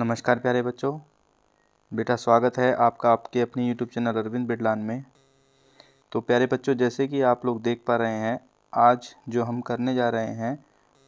नमस्कार प्यारे बच्चों, बेटा स्वागत है आपका आपके अपनी यूट्यूब चैनल अरविंद बिडलान में। तो प्यारे बच्चों, जैसे कि आप लोग देख पा रहे हैं, आज जो हम करने जा रहे हैं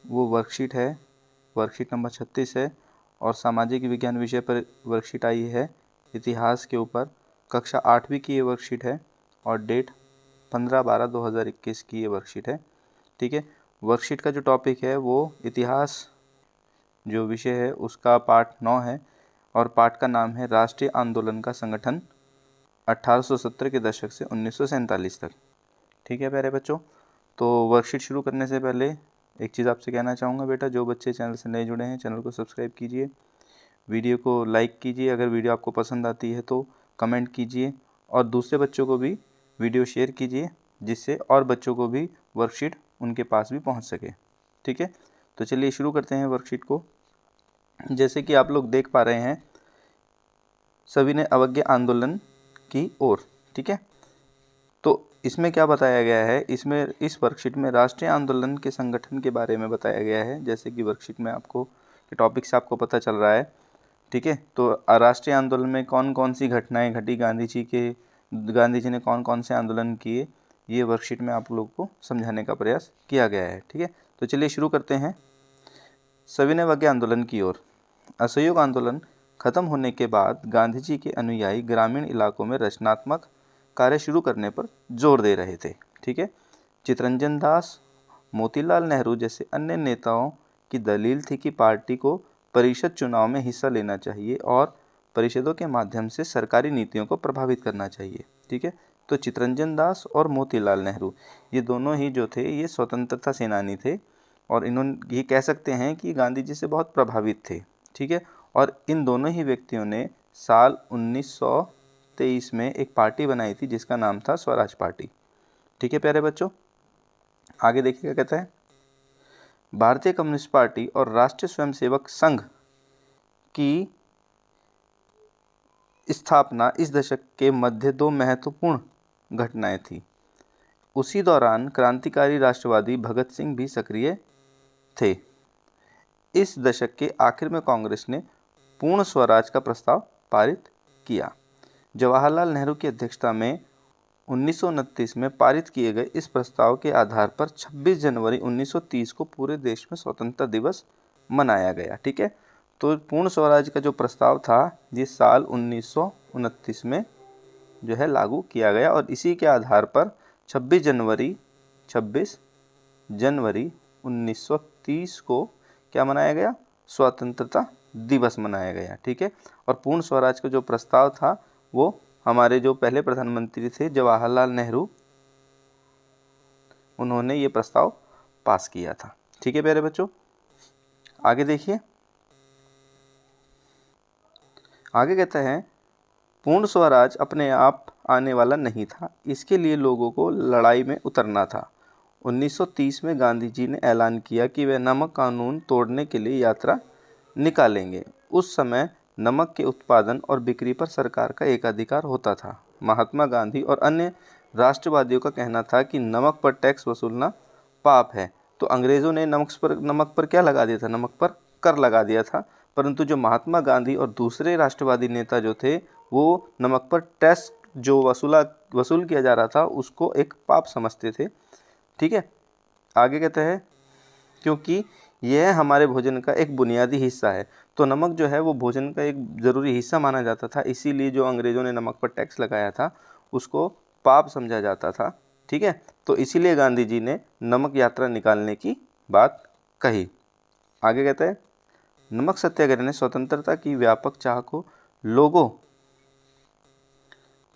वो वर्कशीट है। वर्कशीट नंबर 36 है और सामाजिक विज्ञान विषय पर वर्कशीट आई है। इतिहास के ऊपर कक्षा 8वीं की ये वर्कशीट है और डेट 15/12/2021 की ये वर्कशीट है। ठीक है, वर्कशीट का जो टॉपिक है वो इतिहास जो विषय है उसका पार्ट 9 है और पार्ट का नाम है राष्ट्रीय आंदोलन का संगठन 1870 के दशक से 1947 तक। ठीक है प्यारे बच्चों, तो वर्कशीट शुरू करने से पहले एक चीज़ आपसे कहना चाहूँगा बेटा, जो बच्चे चैनल से नए जुड़े हैं चैनल को सब्सक्राइब कीजिए, वीडियो को लाइक कीजिए, अगर वीडियो आपको पसंद आती है तो कमेंट कीजिए और दूसरे बच्चों को भी वीडियो शेयर कीजिए, जिससे और बच्चों को भी वर्कशीट उनके पास भी पहुँच सके। ठीक है, तो चलिए शुरू करते हैं वर्कशीट को। जैसे कि आप लोग देख पा रहे हैं, सविनय अवज्ञा आंदोलन की ओर। ठीक है, तो इसमें क्या बताया गया है, इसमें इस वर्कशीट में राष्ट्रीय आंदोलन के संगठन के बारे में बताया गया है। जैसे कि वर्कशीट में आपको के टॉपिक से आपको पता चल रहा है। ठीक है, तो राष्ट्रीय आंदोलन में कौन कौन सी घटनाएं घटी, गांधी जी ने कौन कौन से आंदोलन किए, ये वर्कशीट में आप लोग को समझाने का प्रयास किया गया है। ठीक है, तो चलिए शुरू करते हैं। सविनय अवज्ञा आंदोलन की ओर। असहयोग आंदोलन खत्म होने के बाद गांधी जी के अनुयायी ग्रामीण इलाकों में रचनात्मक कार्य शुरू करने पर जोर दे रहे थे। ठीक है, चित्तरंजन दास, मोतीलाल नेहरू जैसे अन्य नेताओं की दलील थी कि पार्टी को परिषद चुनाव में हिस्सा लेना चाहिए और परिषदों के माध्यम से सरकारी नीतियों को प्रभावित करना चाहिए। ठीक है, तो चित्तरंजन दास और मोतीलाल नेहरू ये दोनों ही जो थे ये स्वतंत्रता सेनानी थे और इन्होंने ये कह सकते हैं कि गांधी जी से बहुत प्रभावित थे। ठीक है, और इन दोनों ही व्यक्तियों ने साल 1923 में एक पार्टी बनाई थी जिसका नाम था स्वराज पार्टी। ठीक है प्यारे बच्चों, आगे देखिए क्या कहता है। भारतीय कम्युनिस्ट पार्टी और राष्ट्रीय स्वयंसेवक संघ की स्थापना इस दशक के मध्य दो महत्वपूर्ण घटनाएं थी। उसी दौरान क्रांतिकारी राष्ट्रवादी भगत सिंह भी सक्रिय थे। इस दशक के आखिर में कांग्रेस ने पूर्ण स्वराज का प्रस्ताव पारित किया। जवाहरलाल नेहरू की अध्यक्षता में 1929 में पारित किए गए इस प्रस्ताव के आधार पर 26 जनवरी 1930 को पूरे देश में स्वतंत्रता दिवस मनाया गया। ठीक है, तो पूर्ण स्वराज का जो प्रस्ताव था ये साल 1929 में जो है लागू किया गया और इसी के आधार पर 26 जनवरी 1930 को क्या मनाया गया, स्वतंत्रता दिवस मनाया गया। ठीक है, और पूर्ण स्वराज का जो प्रस्ताव था वो हमारे जो पहले प्रधानमंत्री थे जवाहरलाल नेहरू, उन्होंने ये प्रस्ताव पास किया था। ठीक है प्यारे बच्चों, आगे देखिए। आगे कहता है, पूर्ण स्वराज अपने आप आने वाला नहीं था, इसके लिए लोगों को लड़ाई में उतरना था। 1930 में गांधी जी ने ऐलान किया कि वे नमक कानून तोड़ने के लिए यात्रा निकालेंगे। उस समय नमक के उत्पादन और बिक्री पर सरकार का एकाधिकार होता था। महात्मा गांधी और अन्य राष्ट्रवादियों का कहना था कि नमक पर टैक्स वसूलना पाप है, तो अंग्रेज़ों ने नमक पर क्या लगा दिया था, नमक पर कर लगा दिया था। परंतु जो महात्मा गांधी और दूसरे राष्ट्रवादी नेता जो थे वो नमक पर टैक्स जो वसूल किया जा रहा था उसको एक पाप समझते थे। ठीक है, आगे कहते हैं, क्योंकि यह हमारे भोजन का एक बुनियादी हिस्सा है, तो नमक जो है वो भोजन का एक ज़रूरी हिस्सा माना जाता था, इसीलिए जो अंग्रेज़ों ने नमक पर टैक्स लगाया था उसको पाप समझा जाता था। ठीक है, तो इसीलिए गांधी जी ने नमक यात्रा निकालने की बात कही। आगे कहते हैं, नमक सत्याग्रह ने स्वतंत्रता की व्यापक चाह को लोगों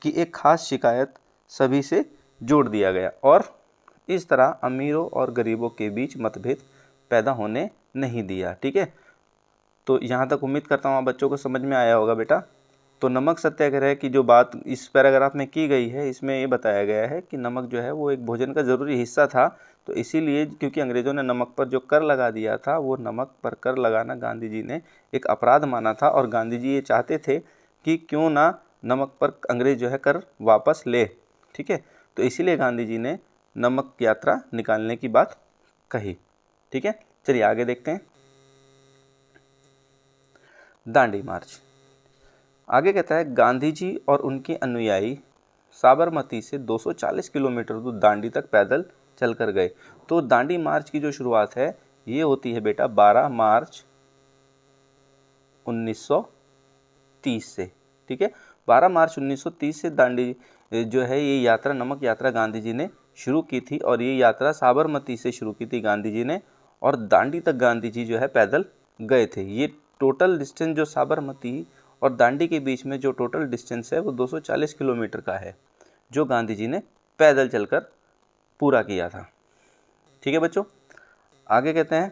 की एक खास शिकायत सभी से जोड़ दिया गया और इस तरह अमीरों और गरीबों के बीच मतभेद पैदा होने नहीं दिया। ठीक है, तो यहाँ तक उम्मीद करता हूँ आप बच्चों को समझ में आया होगा बेटा। तो नमक सत्याग्रह की जो बात इस पैराग्राफ में की गई है, इसमें ये बताया गया है कि नमक जो है वो एक भोजन का ज़रूरी हिस्सा था, तो इसीलिए क्योंकि अंग्रेज़ों ने नमक पर जो कर लगा दिया था, वो नमक पर कर लगाना गांधी जी ने एक अपराध माना था और गांधी जी ये चाहते थे कि क्यों ना नमक पर अंग्रेज़ जो है कर वापस ले। ठीक है, तो इसीलिए गांधी जी ने नमक यात्रा निकालने की बात कही। ठीक है, चलिए आगे देखते हैं। दांडी मार्च। आगे कहता है गांधी जी और उनके अनुयायी साबरमती से 240 किलोमीटर दूर दांडी तक पैदल चलकर गए। तो दांडी मार्च की जो शुरुआत है ये होती है बेटा 12 मार्च 1930 से। ठीक है, 12 मार्च 1930 से दांडी जो है ये यात्रा, नमक यात्रा गांधी जी ने शुरू की थी और ये यात्रा साबरमती से शुरू की थी गांधी जी ने और दांडी तक गांधी जी जो है पैदल गए थे। ये टोटल डिस्टेंस जो साबरमती और दांडी के बीच में जो टोटल डिस्टेंस है वो 240 किलोमीटर का है जो गांधी जी ने पैदल चलकर पूरा किया था। ठीक है बच्चों, आगे कहते हैं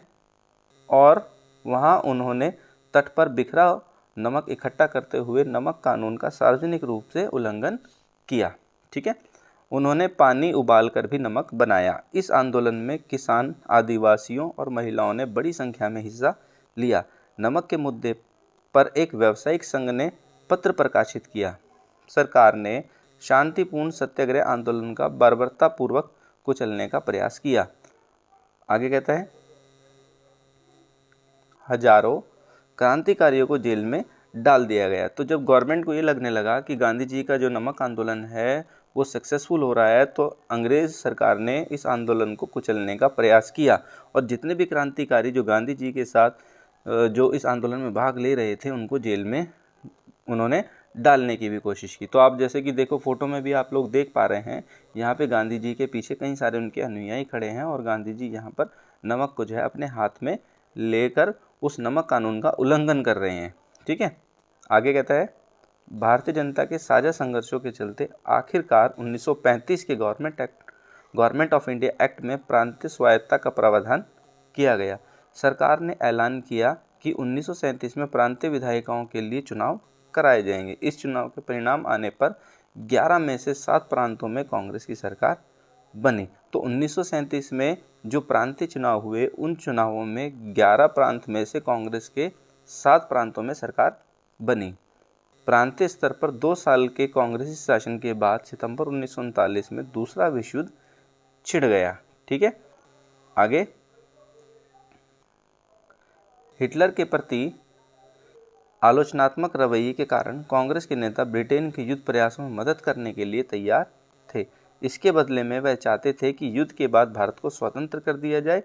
और वहाँ उन्होंने तट पर बिखरा नमक इकट्ठा करते हुए नमक कानून का सार्वजनिक रूप से उल्लंघन किया। ठीक है, उन्होंने पानी उबालकर भी नमक बनाया। इस आंदोलन में किसान, आदिवासियों और महिलाओं ने बड़ी संख्या में हिस्सा लिया। नमक के मुद्दे पर एक व्यावसायिक संघ ने पत्र प्रकाशित किया। सरकार ने शांतिपूर्ण सत्याग्रह आंदोलन का बर्बरतापूर्वक कुचलने का प्रयास किया। आगे कहता है हजारों क्रांतिकारियों को जेल में डाल दिया गया। तो जब गवर्नमेंट को ये लगने लगा कि गांधी जी का जो नमक आंदोलन है वो सक्सेसफुल हो रहा है तो अंग्रेज़ सरकार ने इस आंदोलन को कुचलने का प्रयास किया और जितने भी क्रांतिकारी जो गांधी जी के साथ जो इस आंदोलन में भाग ले रहे थे उनको जेल में उन्होंने डालने की भी कोशिश की। तो आप जैसे कि देखो फोटो में भी आप लोग देख पा रहे हैं, यहाँ पे गांधी जी के पीछे कई सारे उनके अनुयायी खड़े हैं और गांधी जी यहाँ पर नमक को जो है अपने हाथ में लेकर उस नमक कानून का उल्लंघन कर रहे हैं। ठीक है, आगे कहता है भारतीय जनता के साझा संघर्षों के चलते आखिरकार 1935 के गवर्नमेंट ऑफ इंडिया एक्ट में प्रांतीय स्वायत्तता का प्रावधान किया गया। सरकार ने ऐलान किया कि 1937 में प्रांतीय विधायिकाओं के लिए चुनाव कराए जाएंगे। इस चुनाव के परिणाम आने पर 11 में से 7 प्रांतों में कांग्रेस की सरकार बनी। तो 1937 में जो प्रांतीय चुनाव हुए उन चुनावों में 11 प्रांत में से कांग्रेस के 7 प्रांतों में सरकार बनी। प्रांतीय स्तर पर 2 साल के कांग्रेसी शासन के बाद सितंबर 1939 में दूसरा विश्व युद्ध छिड़ गया। ठीक है, आगे हिटलर के प्रति आलोचनात्मक रवैये के कारण कांग्रेस के नेता ब्रिटेन के युद्ध प्रयासों में मदद करने के लिए तैयार थे। इसके बदले में वह चाहते थे कि युद्ध के बाद भारत को स्वतंत्र कर दिया जाए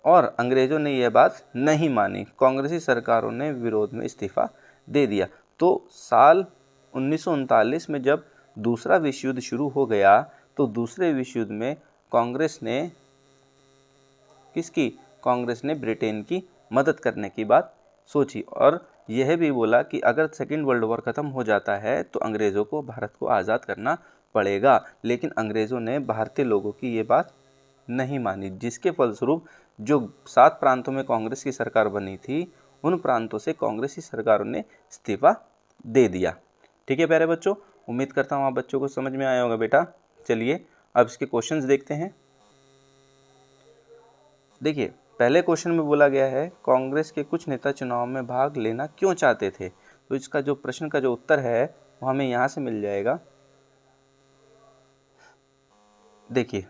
और अंग्रेज़ों ने यह बात नहीं मानी। कांग्रेसी सरकारों ने विरोध में इस्तीफा दे दिया। तो साल 1939 में जब दूसरा विश्व युद्ध शुरू हो गया तो दूसरे विश्व युद्ध में कांग्रेस ने ब्रिटेन की मदद करने की बात सोची और यह भी बोला कि अगर सेकेंड वर्ल्ड वॉर ख़त्म हो जाता है तो अंग्रेज़ों को भारत को आज़ाद करना पड़ेगा। लेकिन अंग्रेज़ों ने भारतीय लोगों की ये बात नहीं मानी, जिसके फलस्वरूप जो 7 प्रांतों में कांग्रेस की सरकार बनी थी उन प्रांतों से कांग्रेसी सरकारों ने इस्तीफा दे दिया। ठीक है प्यारे बच्चों, उम्मीद करता हूँ आप बच्चों को समझ में आया होगा बेटा। चलिए अब इसके क्वेश्चंस देखते हैं। देखिए पहले क्वेश्चन में बोला गया है कांग्रेस के कुछ नेता चुनाव में भाग लेना क्यों चाहते थे। तो इसका जो प्रश्न का जो उत्तर है वो हमें यहाँ से मिल जाएगा। देखिए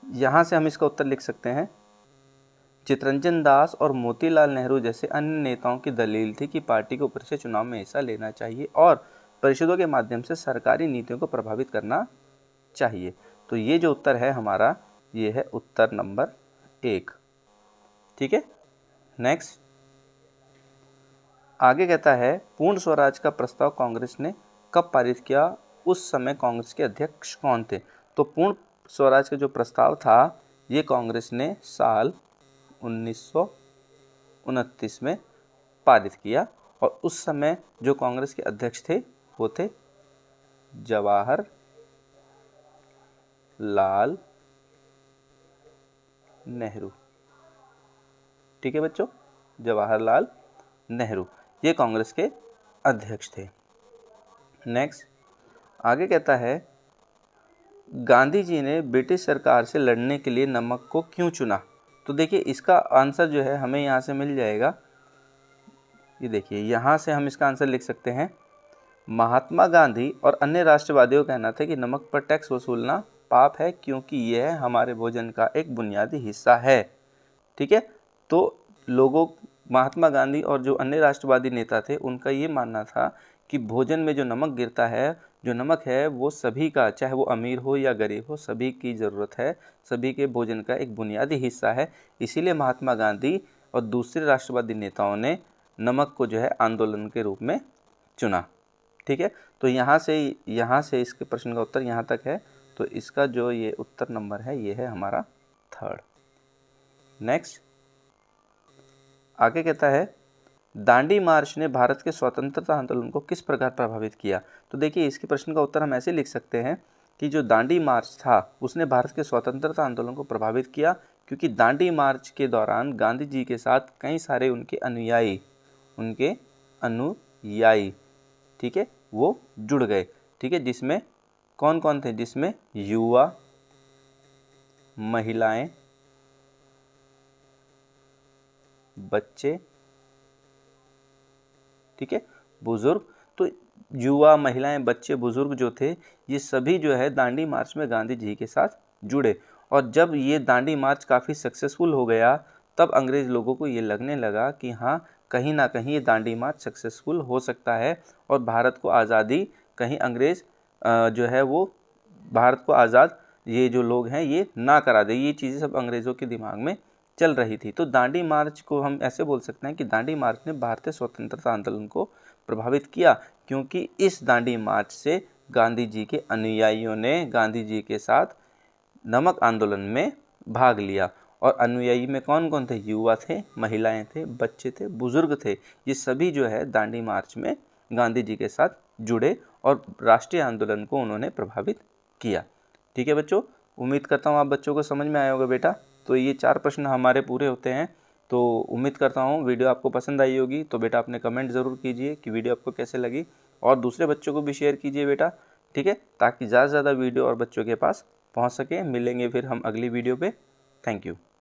यहाँ से हम इसका उत्तर लिख सकते हैं, चितरंजन दास और मोतीलाल नेहरू जैसे अन्य नेताओं की दलील थी कि पार्टी को परिषद चुनाव में हिस्सा लेना चाहिए और परिषदों के माध्यम से सरकारी नीतियों को प्रभावित करना चाहिए। तो ये जो उत्तर है हमारा ये है उत्तर नंबर 1। ठीक है, नेक्स्ट आगे कहता है पूर्ण स्वराज का प्रस्ताव कांग्रेस ने कब पारित किया, उस समय कांग्रेस के अध्यक्ष कौन थे। तो पूर्ण स्वराज का जो प्रस्ताव था ये कांग्रेस ने साल 1929 में पारित किया और उस समय जो कांग्रेस के अध्यक्ष थे वो थे जवाहरलाल नेहरू। ठीक है बच्चों, जवाहरलाल नेहरू ये कांग्रेस के अध्यक्ष थे। नेक्स्ट आगे कहता है गांधी जी ने ब्रिटिश सरकार से लड़ने के लिए नमक को क्यों चुना। तो देखिए इसका आंसर जो है हमें यहाँ से मिल जाएगा। ये देखिए यहाँ से हम इसका आंसर लिख सकते हैं, महात्मा गांधी और अन्य राष्ट्रवादियों का कहना था कि नमक पर टैक्स वसूलना पाप है क्योंकि यह हमारे भोजन का एक बुनियादी हिस्सा है। ठीक है, तो लोगों महात्मा गांधी और जो अन्य राष्ट्रवादी नेता थे उनका ये मानना था कि भोजन में जो नमक गिरता है, जो नमक है वो सभी का, चाहे वो अमीर हो या गरीब हो, सभी की ज़रूरत है, सभी के भोजन का एक बुनियादी हिस्सा है। इसीलिए महात्मा गांधी और दूसरे राष्ट्रवादी नेताओं ने नमक को जो है आंदोलन के रूप में चुना। ठीक है, तो यहाँ से इसके प्रश्न का उत्तर यहाँ तक है। तो इसका जो ये उत्तर नंबर है ये है हमारा थर्ड। नेक्स्ट आगे कहता है दांडी मार्च ने भारत के स्वतंत्रता आंदोलन को किस प्रकार प्रभावित किया। तो देखिए इसके प्रश्न का उत्तर हम ऐसे लिख सकते हैं कि जो दांडी मार्च था उसने भारत के स्वतंत्रता आंदोलन को प्रभावित किया, क्योंकि दांडी मार्च के दौरान गांधी जी के साथ कई सारे उनके अनुयायी ठीक है वो जुड़ गए। ठीक है, जिसमें कौन कौन थे, जिसमें युवा, महिलाएं, बच्चे, ठीक है, बुजुर्ग। तो युवा, महिलाएं, बच्चे, बुजुर्ग जो थे ये सभी जो है दांडी मार्च में गांधी जी के साथ जुड़े। और जब ये दांडी मार्च काफ़ी सक्सेसफुल हो गया तब अंग्रेज़ लोगों को ये लगने लगा कि हाँ कहीं ना कहीं ये दांडी मार्च सक्सेसफुल हो सकता है और भारत को आज़ादी कहीं अंग्रेज़ जो है वो भारत को आज़ाद ये जो लोग हैं ये ना करा दे। ये चीज़ें सब अंग्रेज़ों के दिमाग में चल रही थी। तो दांडी मार्च को हम ऐसे बोल सकते हैं कि दांडी मार्च ने भारतीय स्वतंत्रता आंदोलन को प्रभावित किया, क्योंकि इस दांडी मार्च से गांधी जी के अनुयायियों ने गांधी जी के साथ नमक आंदोलन में भाग लिया। और अनुयायी में कौन कौन थे, युवा थे, महिलाएं थे, बच्चे थे, बुजुर्ग थे। ये सभी जो है दांडी मार्च में गांधी जी के साथ जुड़े और राष्ट्रीय आंदोलन को उन्होंने प्रभावित किया। ठीक है बच्चों, उम्मीद करता हूँ आप बच्चों को समझ में आया होगा बेटा। तो ये 4 प्रश्न हमारे पूरे होते हैं। तो उम्मीद करता हूँ वीडियो आपको पसंद आई होगी। तो बेटा अपने कमेंट ज़रूर कीजिए कि वीडियो आपको कैसे लगी, और दूसरे बच्चों को भी शेयर कीजिए बेटा। ठीक है, ताकि ज़्यादा से ज़्यादा वीडियो और बच्चों के पास पहुँच सके। मिलेंगे फिर हम अगली वीडियो पे। Thank you.